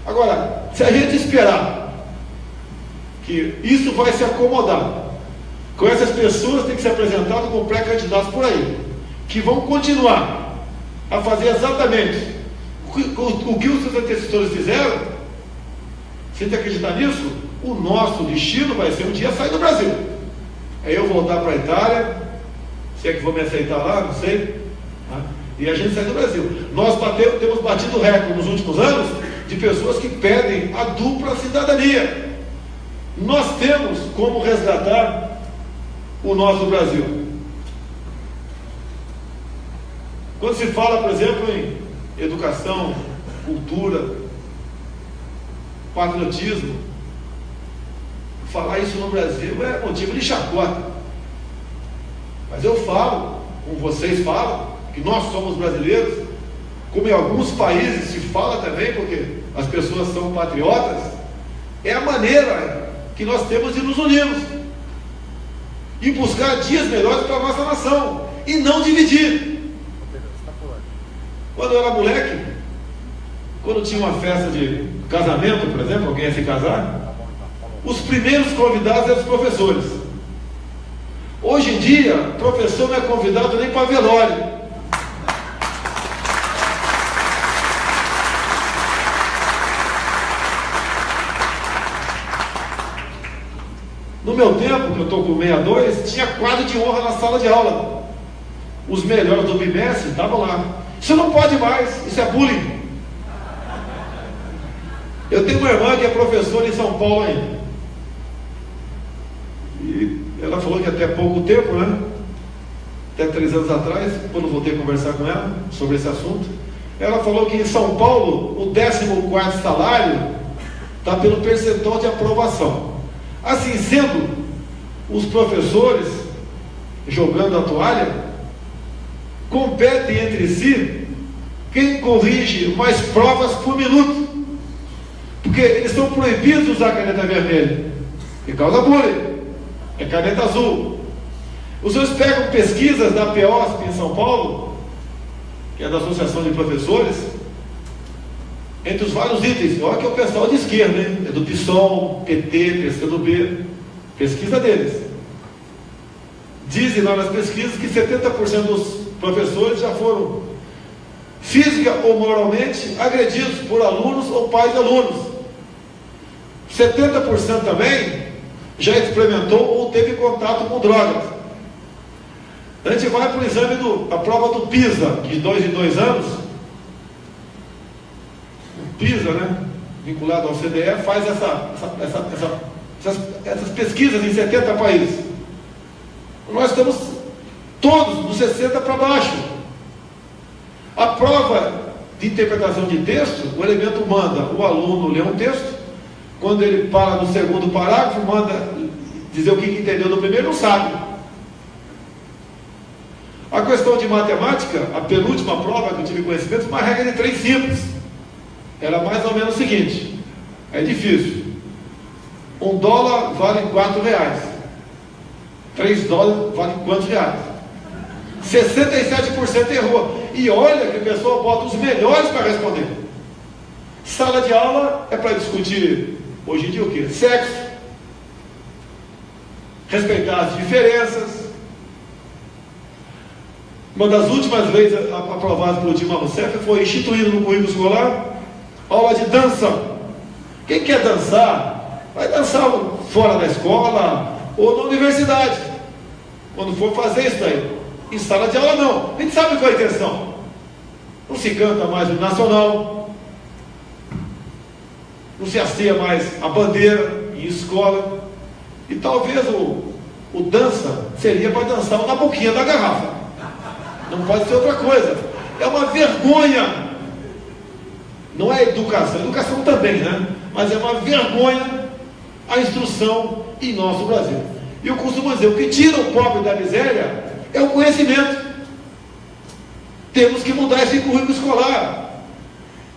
Agora, se a gente esperar que isso vai se acomodar, com essas pessoas tem que ser apresentado como pré-candidatos por aí, que vão continuar a fazer exatamente o que os seus antecessores fizeram. Você tem que acreditar nisso? O nosso destino vai ser um dia sair do Brasil. Aí eu voltar para a Itália, se é que vou me aceitar lá, não sei, né? E a gente sai do Brasil. Nós temos batido recorde nos últimos anos de pessoas que pedem a dupla cidadania. Nós temos como resgatar o nosso Brasil. Quando se fala, por exemplo, em educação, cultura, patriotismo, falar isso no Brasil é motivo de chacota. Mas eu falo, como vocês falam, que nós somos brasileiros, como em alguns países se fala também, porque as pessoas são patriotas, é a maneira que nós temos de nos unirmos. e buscar dias melhores para a nossa nação, e não dividir. Quando eu era moleque, quando tinha uma festa de casamento, por exemplo, alguém ia se casar, os primeiros convidados eram os professores. Hoje em dia, professor não é convidado nem para velório. No meu tempo, que eu estou com 62, tinha quadro de honra na sala de aula. Os melhores do bimestre estavam lá. Isso não pode mais, isso é bullying. Eu tenho uma irmã que é professora em São Paulo ainda. E ela falou que até pouco tempo, né? Até 3 anos atrás, quando voltei a conversar com ela sobre esse assunto, ela falou que em São Paulo, o 14º salário está pelo percentual de aprovação. Assim sendo, os professores, jogando a toalha, competem entre si quem corrige mais provas por minuto, porque eles são proibidos de usar caneta vermelha, por causa bullying, é caneta azul. Os senhores pegam pesquisas da PEOSP em São Paulo, que é da Associação de Professores, entre os vários itens, olha que é o pessoal de esquerda, hein? É do PSOL, PT, PCdoB, pesquisa deles. Dizem lá nas pesquisas que 70% dos professores já foram física ou moralmente agredidos por alunos ou pais de alunos. 70% também já experimentou ou teve contato com drogas. A gente vai para o exame a prova do PISA, de 2 em 2 anos. O PISA, né, vinculado ao CDE, faz essas pesquisas em 70 países. Nós estamos todos dos 60 para baixo. A prova de interpretação de texto, o elemento manda o aluno ler um texto, quando ele para no segundo parágrafo, manda dizer o que entendeu do primeiro, não sabe. A questão de matemática, a penúltima prova que eu tive conhecimento, uma regra de 3 simples. Era mais ou menos o seguinte: é difícil. $1 vale R$4. $3 vale quantos reais? 67% errou. E olha que a pessoa bota os melhores para responder. Sala de aula é para discutir, hoje em dia, o quê? Sexo, respeitar as diferenças. Uma das últimas leis aprovadas pelo Dilma Rousseff foi instituído no currículo escolar aula de dança. Quem quer dançar, vai dançar fora da escola ou na universidade, quando for fazer isso daí. Em sala de aula não. A gente sabe qual é a intenção. Não se canta mais o nacional, não se hasteia mais a bandeira em escola. E talvez o dança seria para dançar na boquinha da garrafa. Não pode ser outra coisa. É uma vergonha. Não é educação também, né? Mas é uma vergonha a instrução em nosso Brasil. E eu costumo dizer, o que tira o pobre da miséria é o conhecimento. Temos que mudar esse currículo escolar.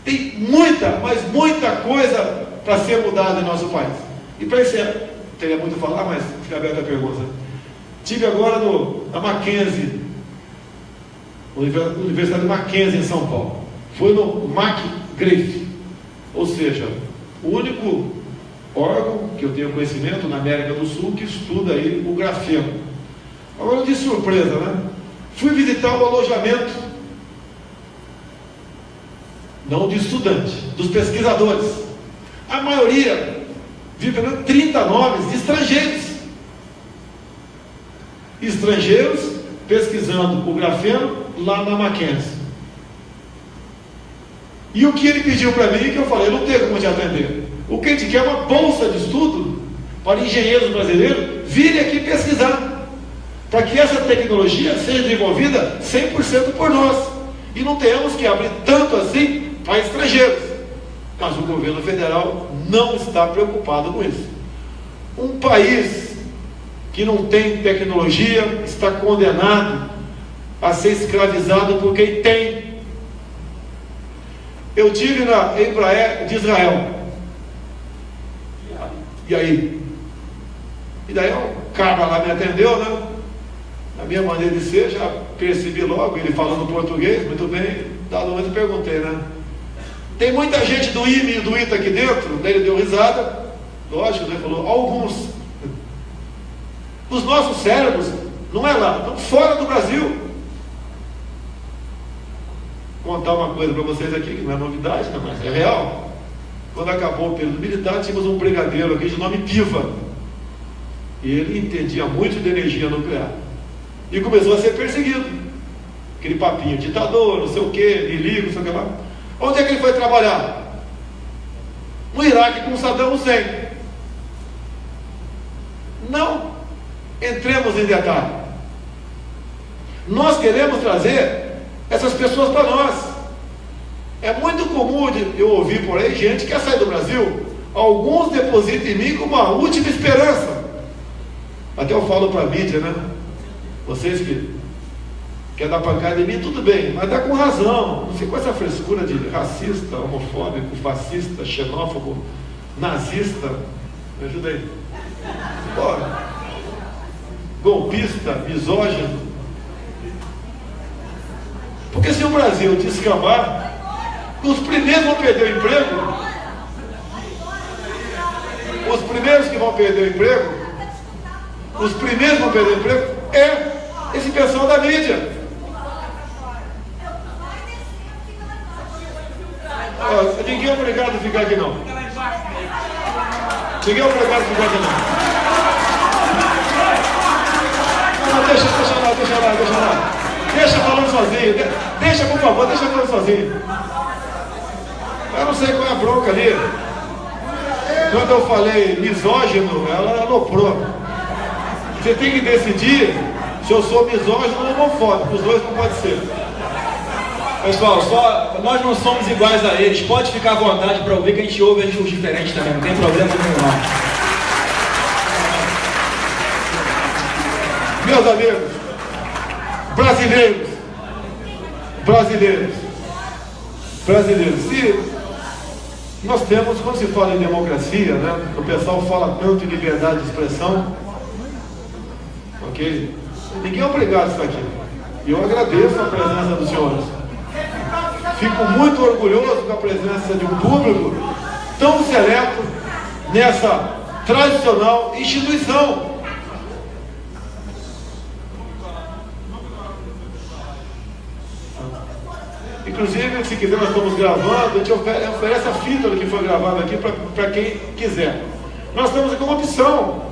Tem muita, mas muita coisa para ser mudada em nosso país. E para isso, teria muito a falar, mas fica aberta a pergunta. Tive agora na Mackenzie, Universidade de Mackenzie em São Paulo. Foi no MacGrafe, ou seja, o único órgão que eu tenho conhecimento na América do Sul que estuda aí o grafeno. Agora, de surpresa, né? Fui visitar o alojamento, não de estudante, dos pesquisadores. A maioria, vive 30 nomes de estrangeiros. Estrangeiros pesquisando o grafeno lá na Mackenzie. E o que ele pediu para mim, que eu falei, não tenho como te atender. O que a gente quer é uma bolsa de estudo para engenheiros brasileiros virem aqui pesquisar, para que essa tecnologia seja desenvolvida 100% por nós, e não tenhamos que abrir tanto assim para estrangeiros. Mas o governo federal não está preocupado com isso. Um país que não tem tecnologia está condenado a ser escravizado por quem tem. Eu tive na Embraer de Israel. E aí? E daí cabra lá me atendeu, né? Na minha maneira de ser, já percebi logo, ele falando português, muito bem, dado momento perguntei, né? Tem muita gente do IME e do ITA aqui dentro? Daí ele deu risada, lógico, ele falou, alguns. Os nossos cérebros, não é lá, estão fora do Brasil. Vou contar uma coisa para vocês aqui, que não é novidade, né, mas é real. Quando acabou o período militar, tínhamos um brigadeiro aqui de nome Piva. E ele entendia muito de energia nuclear. E começou a ser perseguido. Aquele papinho, ditador, não sei o que, milico, não sei o que lá. Onde é que ele foi trabalhar? No Iraque com Saddam Hussein. Não entremos em detalhe. Nós queremos trazer essas pessoas para nós. É muito comum eu ouvir por aí gente que quer sair do Brasil. Alguns depositam em mim como a última esperança. Até eu falo para a mídia, né? Vocês que querem dar pancada em mim, tudo bem, mas dá com razão. Não fica com essa frescura de racista, homofóbico, fascista, xenófobo, nazista. Me ajuda aí. Bora. Golpista, misógino. Porque se o Brasil descambar, os primeiros vão perder o emprego. Os primeiros que vão perder o emprego, os primeiros que vão perder o emprego é esse pessoal da mídia. Ninguém é obrigado a ficar aqui não. Ninguém é obrigado a ficar aqui não. Não, deixa lá. Deixa falando sozinho. Deixa, por favor, deixa falando sozinho. Eu não sei qual é a bronca ali. Quando eu falei misógino, ela aloprou. Você tem que decidir se eu sou misógino ou homofóbico. Os dois não pode ser. Pessoal, nós não somos iguais a eles. Pode ficar à vontade para ouvir que a gente ouve os diferentes também. Não tem problema nenhum não. Meus amigos, brasileiros, se nós temos, quando se fala em democracia, né, o pessoal fala tanto em liberdade de expressão, ok? Ninguém é obrigado a estar aqui. E eu agradeço a presença dos senhores. Fico muito orgulhoso com a presença de um público tão seleto nessa tradicional instituição. Inclusive, se quiser, nós estamos gravando, a gente oferece a fita do que foi gravado aqui para quem quiser. Nós temos aqui uma opção.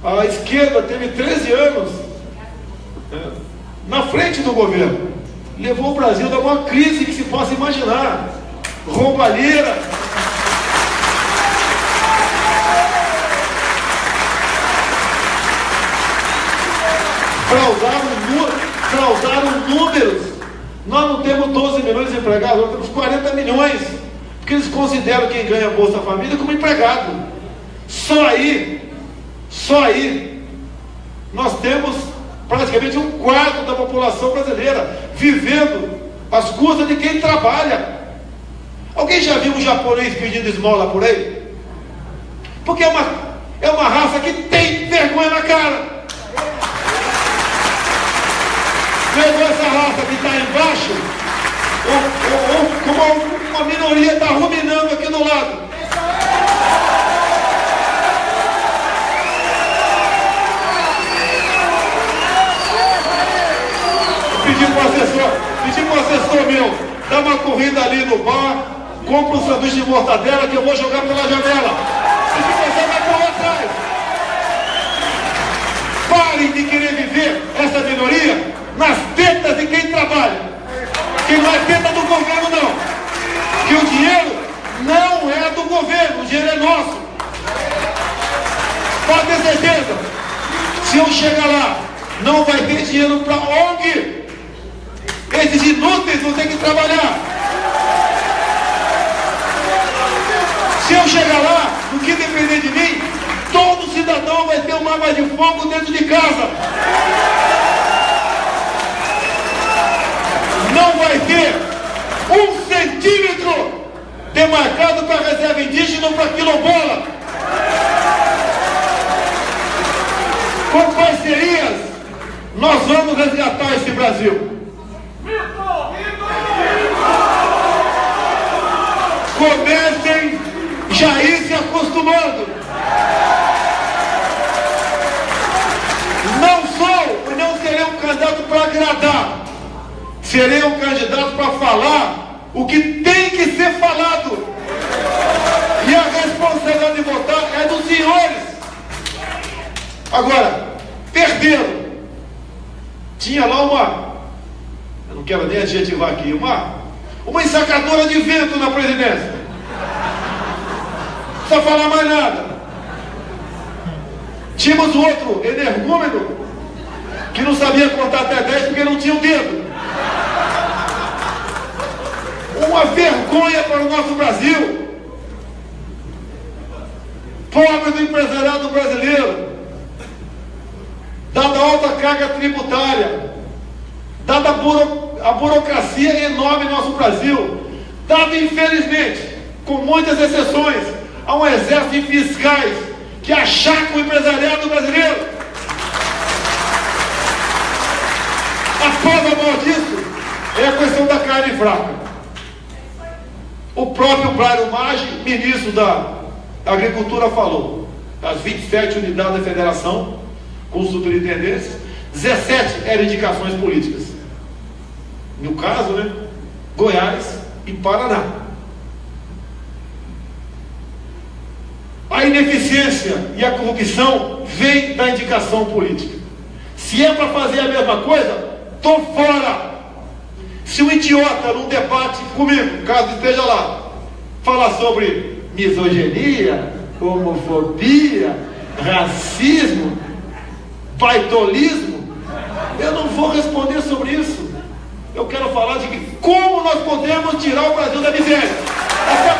A esquerda teve 13 anos na frente do governo. Levou o Brasil a uma crise que se possa imaginar. Roubalheira. Fraudaram números. Nós não temos 12 milhões de empregados, nós temos 40 milhões. Porque eles consideram quem ganha Bolsa Família como empregado. Só aí, nós temos praticamente um quarto da população brasileira vivendo às custas de quem trabalha. Alguém já viu um japonês pedindo esmola por aí? Porque é uma raça que tem vergonha na cara. Pegou essa raça que está embaixo, como uma minoria está ruminando aqui do lado. Pedi para o assessor meu, dá uma corrida ali no bar, compra um sanduíche de mortadela que eu vou jogar pela janela. E se você vai correr atrás. Parem de querer viver essa minoria nas tetas de quem trabalha. Que não é teta do governo não. Que o dinheiro não é do governo, o dinheiro é nosso. Pode ter certeza. Se eu chegar lá, não vai ter dinheiro para ONG. Esses inúteis vão ter que trabalhar. Se eu chegar lá, no que depender de mim, todo cidadão vai ter uma arma de fogo dentro de casa. Não vai ter 1 centímetro demarcado para reserva indígena ou para quilombola. Com parcerias, nós vamos resgatar esse Brasil. Comecem já ir se acostumando. Não sou e não serei um candidato para agradar. Serei um candidato para falar o que tem que ser falado. E a responsabilidade de votar é dos senhores. Agora, perderam. Tinha lá eu não quero nem adjetivar aqui, uma ensacadora de vento na presidência. Não precisa falar mais nada. Tínhamos outro energúmeno que não sabia contar até 10 porque não tinha o dedo. Uma vergonha para o nosso Brasil. Pobre do empresariado brasileiro, dada a alta carga tributária, dada a burocracia enorme no nosso Brasil, dado infelizmente, com muitas exceções, a um exército de fiscais que achaca o empresariado brasileiro. A prova maior disso é a questão da carne fraca. O próprio Braulio Maggi, ministro da Agricultura, falou: das 27 unidades da federação, com superintendência, 17 eram indicações políticas. No caso, Goiás e Paraná. A ineficiência e a corrupção vem da indicação política. Se é para fazer a mesma coisa, estou fora. Se um idiota num debate comigo, caso esteja lá, falar sobre misoginia, homofobia, racismo, baitolismo, eu não vou responder sobre isso. Eu quero falar de como nós podemos tirar o Brasil da miséria. Até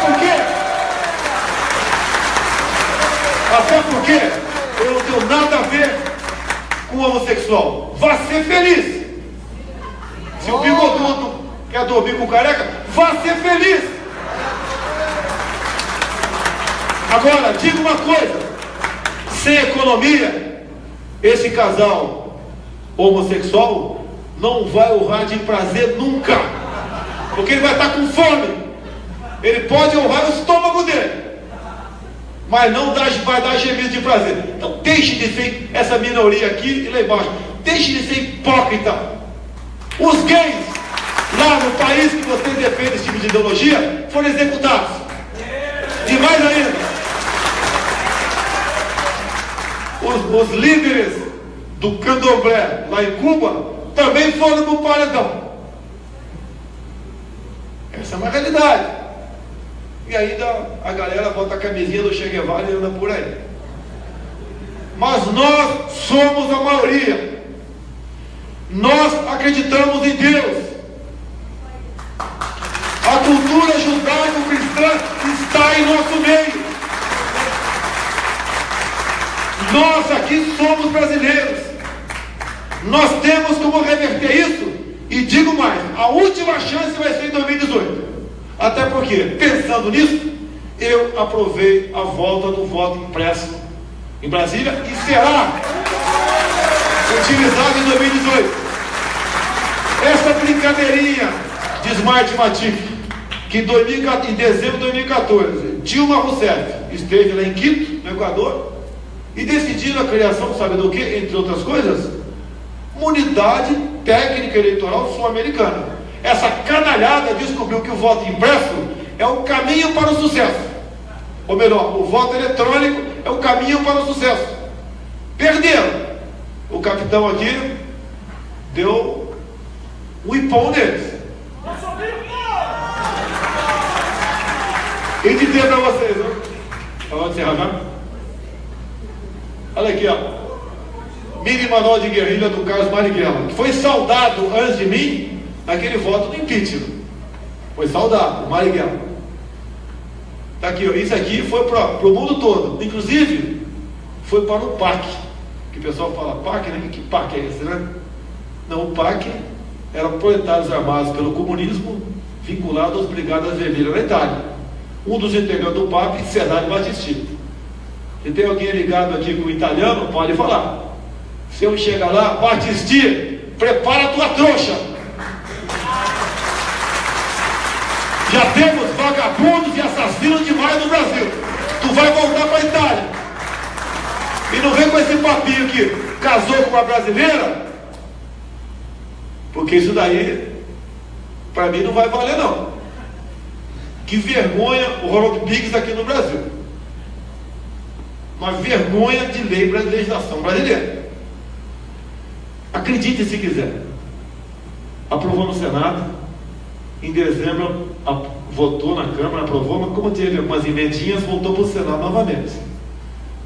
porque eu não tenho nada a ver com o homossexual. Vá ser feliz. Se o bigodudo quer dormir com o careca, vá ser feliz. Agora, diga uma coisa: sem economia, esse casal homossexual não vai honrar de prazer nunca, porque ele vai estar com fome. Ele pode honrar o estômago dele, mas não vai dar gemido de prazer. Então deixe de ser essa minoria aqui e lá embaixo. Deixe de ser hipócrita. Os gays, lá no país que vocês defendem esse tipo de ideologia, foram executados. E mais ainda, os líderes do candomblé lá em Cuba também foram para o paredão. Essa é uma realidade. E ainda a galera bota a camisinha do Che Guevara e anda por aí. Mas nós somos a maioria. Nós acreditamos em Deus. A cultura judaico-cristã está em nosso meio. Nós aqui somos brasileiros. Nós temos como reverter isso. E digo mais, a última chance vai ser em 2018. Até porque, pensando nisso, eu aprovei a volta do voto impresso em Brasília e será utilizado em 2018. Essa brincadeirinha de Smartmatic, que em dezembro de 2014, Dilma Rousseff esteve lá em Quito, no Equador, e decidiram a criação, sabe do que? Entre outras coisas, uma unidade técnica eleitoral sul-americana. Essa canalhada descobriu que o voto impresso é o caminho para o sucesso. Ou melhor, o voto eletrônico é o caminho para o sucesso. Perderam. O capitão aqui deu um ipom neles. E dizer para vocês, vamos encerrar já? Olha aqui, mini manual de guerrilha do Carlos Marighella, que foi saudado antes de mim naquele voto do impeachment. Foi saudado, o Marighella. Está aqui, isso aqui foi para o mundo todo, inclusive foi para o PAC, que o pessoal fala PAC, né? Que PAC é esse, né? Não, o PAC era proletários armados pelo comunismo vinculados às Brigadas Vermelhas na Itália. Um dos integrantes do PAC, Cesare Battisti. Se tem alguém ligado aqui com o italiano, pode falar. Se eu chegar lá, Batistinha, prepara a tua trouxa. Já temos vagabundos e assassinos demais no Brasil. Tu vai voltar para a Itália. E não vem com esse papinho que casou com uma brasileira, porque isso daí, para mim, não vai valer não. Que vergonha o Ronald Biggs aqui no Brasil. Uma vergonha de legislação brasileira. Acredite se quiser. Aprovou no Senado. Em dezembro votou na Câmara, aprovou, mas como teve algumas emendinhas, voltou para o Senado novamente.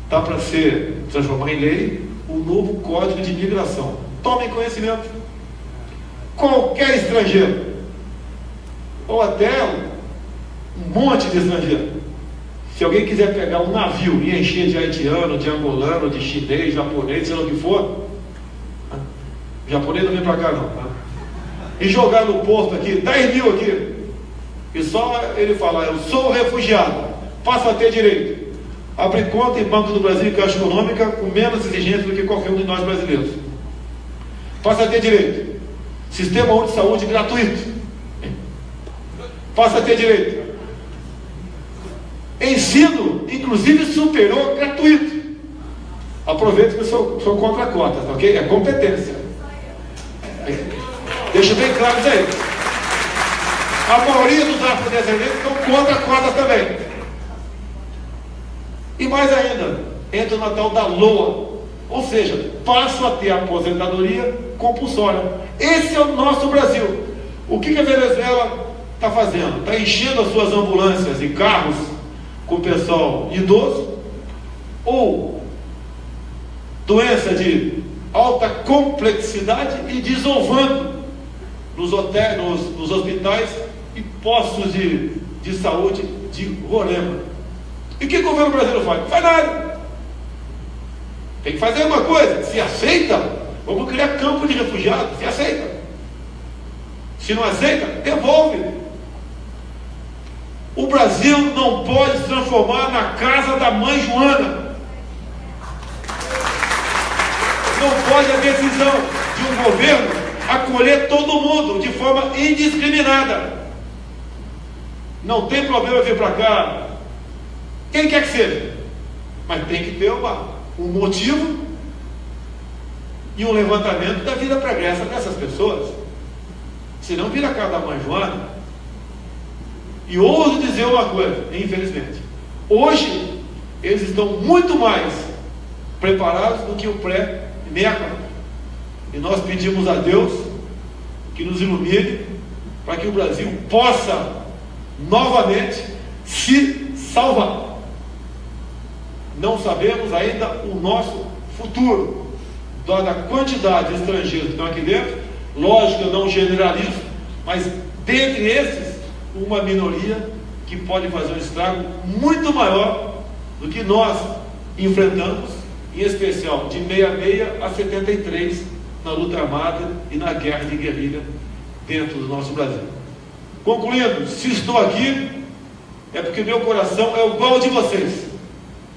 Está para ser transformar em lei o novo Código de Imigração. Tomem conhecimento. Qualquer estrangeiro, ou até um monte de estrangeiro, se alguém quiser pegar um navio e encher de haitiano, de angolano, de chinês, japonês, sei lá o que for, japonês não vem para cá não, tá? E jogar no porto aqui, 10 mil aqui, e só ele falar, eu sou refugiado, passo a ter direito, abre conta em Banco do Brasil e Caixa Econômica com menos exigência do que qualquer um de nós brasileiros, passa a ter direito, sistema único de saúde gratuito, passa a ter direito, ensino, inclusive superior, gratuito. Aproveito que eu sou contra a cota, tá ok? É competência. Deixa bem claro isso aí. A maioria dos afrodescendentes estão contra a cota também. E mais ainda, entra na tal da LOA, ou seja, passo a ter aposentadoria compulsória. Esse é o nosso Brasil. O que a Venezuela está fazendo? Está enchendo as suas ambulâncias e carros com o pessoal idoso, ou doença de alta complexidade e desovando nos hotéis, nos hospitais e postos de saúde de Roraima. E o que o governo brasileiro faz? Não faz nada. Tem que fazer uma coisa. Se aceita, vamos criar campo de refugiados. Se aceita. Se não aceita, devolve. O Brasil não pode se transformar na casa da mãe Joana. Não pode a decisão de um governo acolher todo mundo de forma indiscriminada. Não tem problema vir para cá quem quer que seja, mas tem que ter um motivo e um levantamento da vida pregressa dessas pessoas. Senão vira a casa da mãe Joana. E ouso dizer uma coisa, infelizmente, hoje eles estão muito mais preparados do que o pré-MECA. E nós pedimos a Deus que nos ilumine para que o Brasil possa novamente se salvar. Não sabemos ainda o nosso futuro, dada a quantidade de estrangeiros que estão aqui dentro. Lógico, eu não generalizo, mas dentre esses, uma minoria que pode fazer um estrago muito maior do que nós enfrentamos, em especial de 66 a 73, na luta armada e na guerra de guerrilha dentro do nosso Brasil. Concluindo, se estou aqui, é porque meu coração é igual ao de vocês,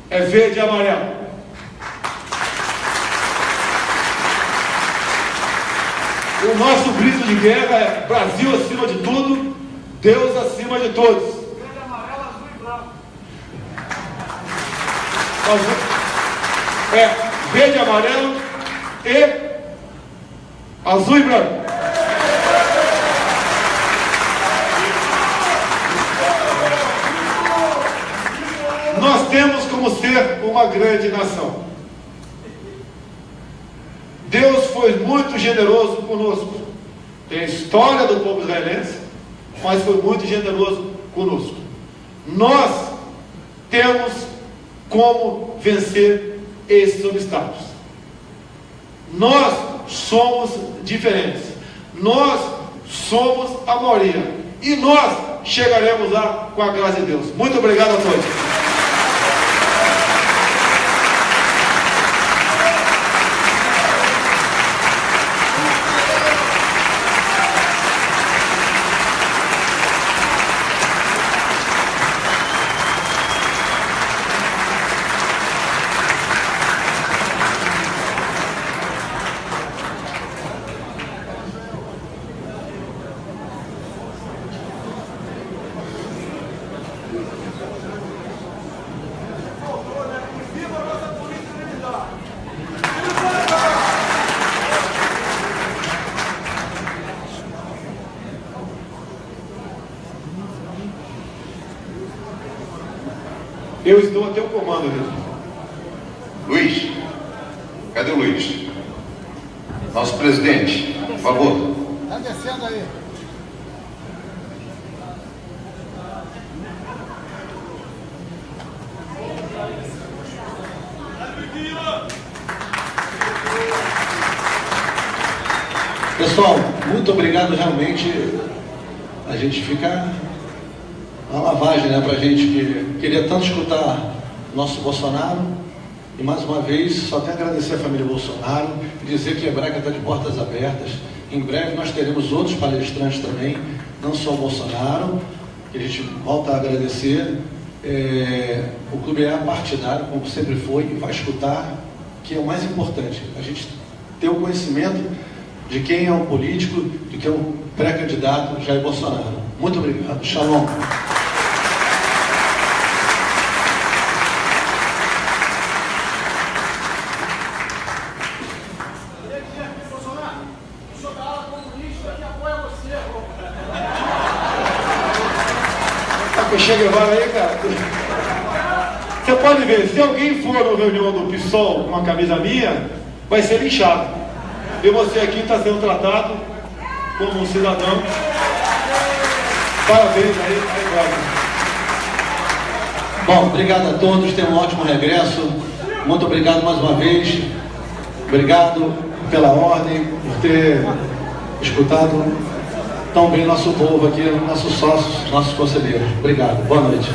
é verde e amarelo. O nosso grito de guerra é Brasil acima de tudo, Deus acima de todos. Verde, amarelo, azul e branco. Verde, amarelo e azul e branco. Nós temos como ser uma grande nação. Deus foi muito generoso conosco. Tem a história do povo israelense, mas foi muito generoso conosco. Nós temos como vencer esses obstáculos. Nós somos diferentes. Nós somos a maioria. E nós chegaremos lá com a graça de Deus. Muito obrigado a todos. Eu estou até o comando, Vitor. Luiz, cadê o Luiz? Nosso presidente, por favor. Tá descendo aí. Pessoal, muito obrigado. Realmente a gente fica uma lavagem, né, pra gente que queria tanto escutar nosso Bolsonaro. E mais uma vez, só tenho a agradecer a família Bolsonaro e dizer que a Hebraica está de portas abertas. Em breve nós teremos outros palestrantes também, não só o Bolsonaro, que a gente volta a agradecer. O clube é partidário, como sempre foi, e vai escutar, que é o mais importante. A gente ter o conhecimento de quem é o político, de quem é o pré-candidato Jair Bolsonaro. Muito obrigado. Shalom. Che Guevara aí, cara. Você pode ver, se alguém for na reunião do PSOL com uma camisa minha, vai ser linchado. E você aqui está sendo tratado como um cidadão. Parabéns aí, Bom, obrigado a todos, tenham um ótimo regresso. Muito obrigado mais uma vez. Obrigado pela ordem, por ter escutado tão bem nosso povo aqui, nossos sócios, nossos conselheiros. Obrigado, boa noite.